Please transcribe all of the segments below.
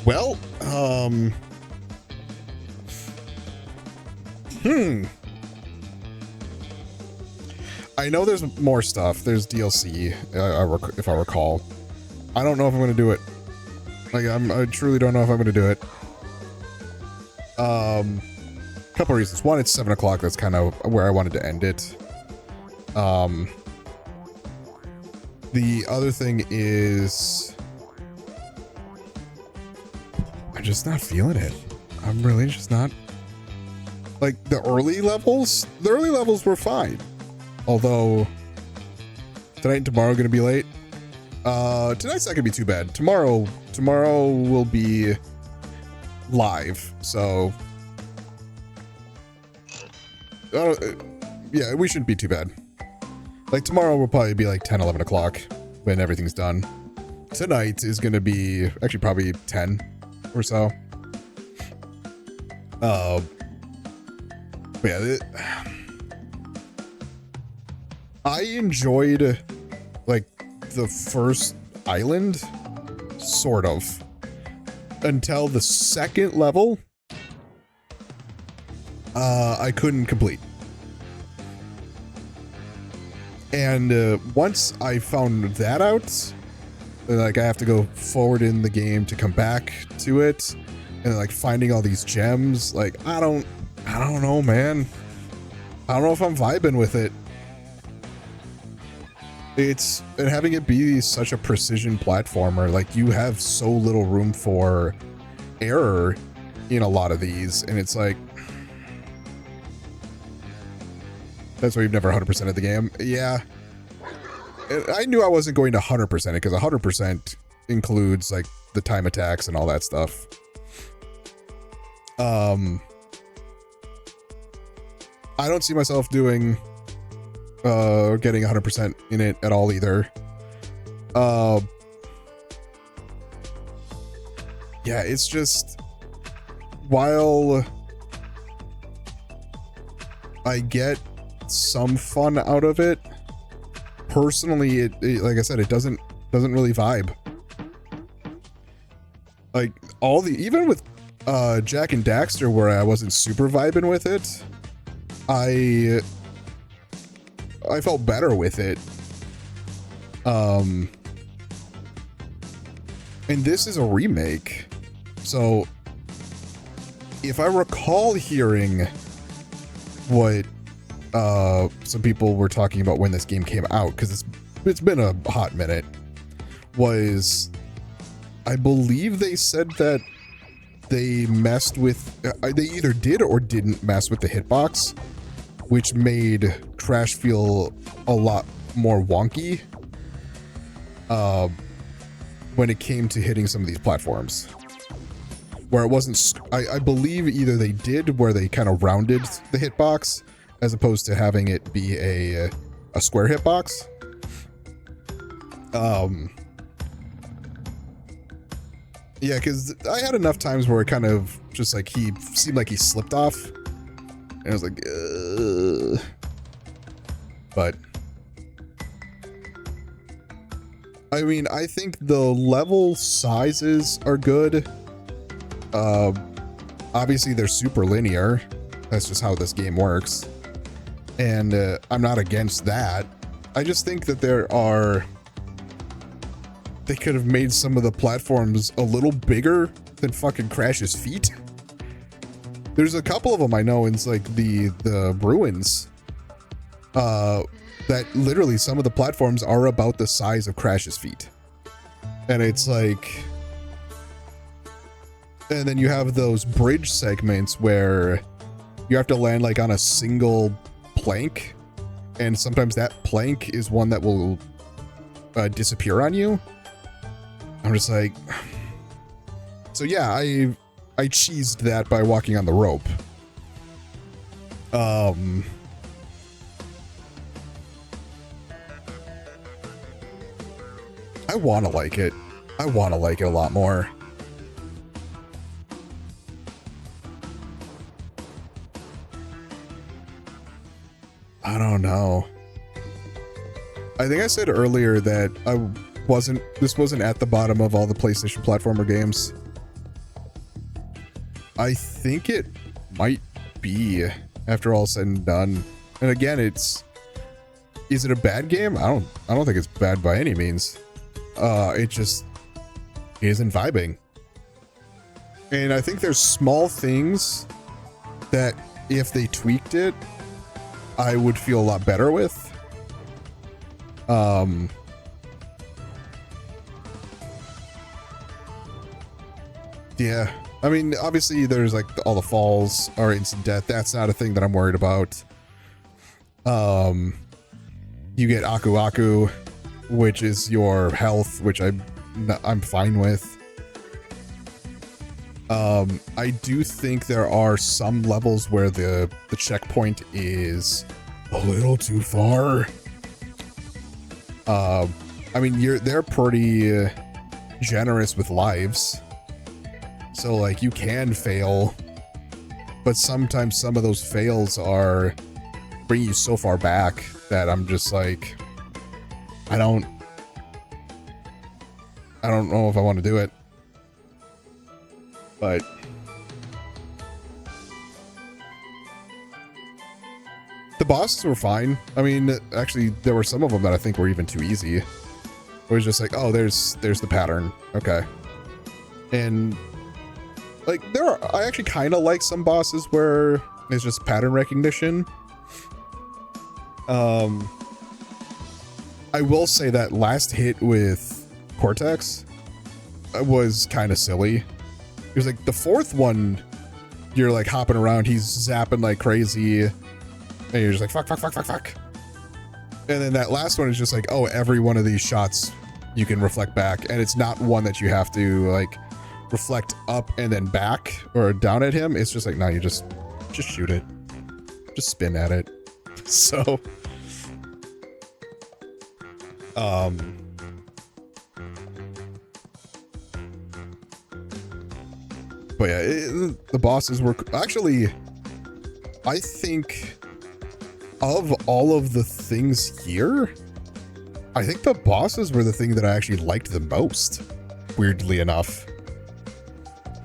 Well, I know there's more stuff. There's DLC, if I recall. I don't know if I'm going to do it. Like, I truly don't know if I'm going to do it. Couple reasons. One, it's 7 o'clock. That's kind of where I wanted to end it. The other thing is, I'm just not feeling it. I'm really just not. Like, the early levels were fine. Although, tonight and tomorrow are going to be late. Tonight's not going to be too bad. Tomorrow will be live, so yeah, we shouldn't be too bad. Like, tomorrow will probably be like 10, 11 o'clock when everything's done. Tonight is going to be actually probably 10 or so. But yeah, I enjoyed like the first island, sort of, until the second level. I couldn't complete. And once I found that out, like, I have to go forward in the game to come back to it, and like finding all these gems, like, I don't know, man. I don't know if I'm vibing with it. And having it be such a precision platformer, like, you have so little room for error in a lot of these, and it's like, that's why you've never 100%ed the game. Yeah. I knew I wasn't going to 100% it, because 100% includes like the time attacks and all that stuff. I don't see myself doing getting 100% in it at all either. Yeah, it's just, while I get some fun out of it, personally, it like I said, it doesn't really vibe. Like, even with Jack and Daxter, where I wasn't super vibing with it, I felt better with it. And this is a remake, so if I recall hearing what some people were talking about when this game came out, because it's been a hot minute, was, I believe they said that they messed with, they either did or didn't mess with the hitbox, which made Crash feel a lot more wonky when it came to hitting some of these platforms. Where it wasn't, I believe either they did, where they kind of rounded the hitbox, as opposed to having it be a square hitbox. Yeah, because I had enough times where it kind of just like, he seemed like he slipped off, and I was like, but I mean, I think the level sizes are good. Obviously they're super linear. That's just how this game works. And I'm not against that. I just think that they could have made some of the platforms a little bigger than fucking Crash's feet. There's a couple of them I know, and it's like the ruins. That literally some of the platforms are about the size of Crash's feet. And it's like, and then you have those bridge segments where you have to land like on a single plank, and sometimes that plank is one that will disappear on you. I'm just like, so yeah, I cheesed that by walking on the rope. I want to like it. I want to like it a lot more. I don't know. I think I said earlier that this wasn't at the bottom of all the PlayStation platformer games. I think it might be after all said and done. And again, is it a bad game? I don't think it's bad by any means. It just isn't vibing. And I think there's small things that if they tweaked it, I would feel a lot better with. Yeah. I mean, obviously there's like all the falls are instant death. That's not a thing that I'm worried about. You get Aku Aku, which is your health, which I'm fine with. I do think there are some levels where the checkpoint is a little too far. I mean, they're pretty generous with lives. So like you can fail, but sometimes some of those fails bring you so far back that I'm just like, I don't know if I want to do it. But the bosses were fine. I mean, actually there were some of them that I think were even too easy. It was just like, oh, there's the pattern. Okay. And like I actually kind of like some bosses where it's just pattern recognition. I will say that last hit with Cortex was kind of silly. It was like the fourth one, you're like hopping around, he's zapping like crazy, and you're just like fuck. And then that last one is just like, oh, every one of these shots you can reflect back, and it's not one that you have to like reflect up and then back or down at him. It's just like, no, you just shoot it, just spin at it. So but yeah, the bosses were actually, I think of all of the things here, I think the bosses were the thing that I actually liked the most, weirdly enough.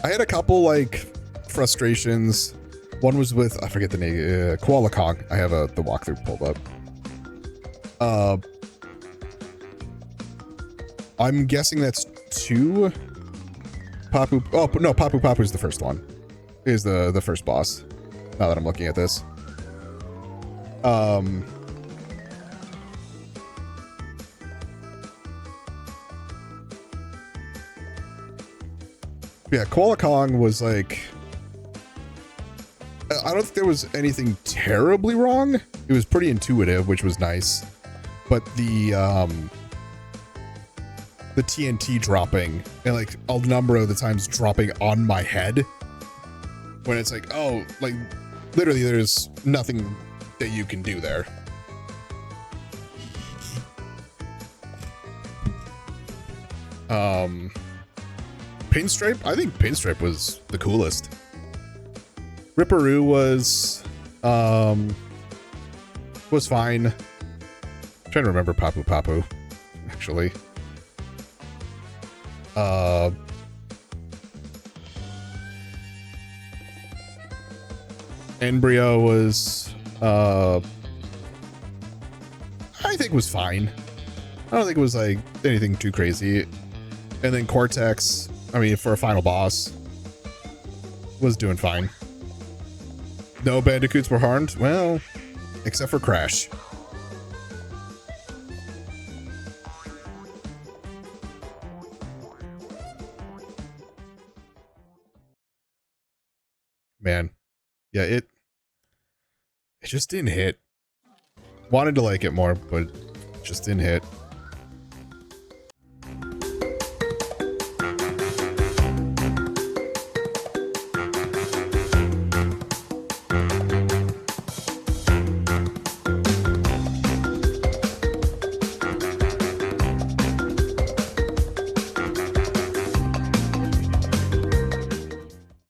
I had a couple like frustrations. One was with, I forget the name, Koala Kong. I have the walkthrough pulled up. I'm guessing that's 2. Papu. Oh no, Papu Papu is the first one. Is the first boss. Now that I'm looking at this. Yeah, Koala Kong was like, I don't think there was anything terribly wrong. It was pretty intuitive, which was nice. But the TNT dropping, and like a number of the times dropping on my head, when it's like, oh, like literally there's nothing that you can do there. Pinstripe? I think Pinstripe was the coolest. Ripperoo was fine. I'm trying to remember Papu Papu, actually. Embryo was I think was fine. I don't think it was like anything too crazy. And then Cortex, I mean, for a final boss, was doing fine. No Bandicoots were harmed? Well, except for Crash. Man. Yeah, it just didn't hit. Wanted to like it more, but just didn't hit.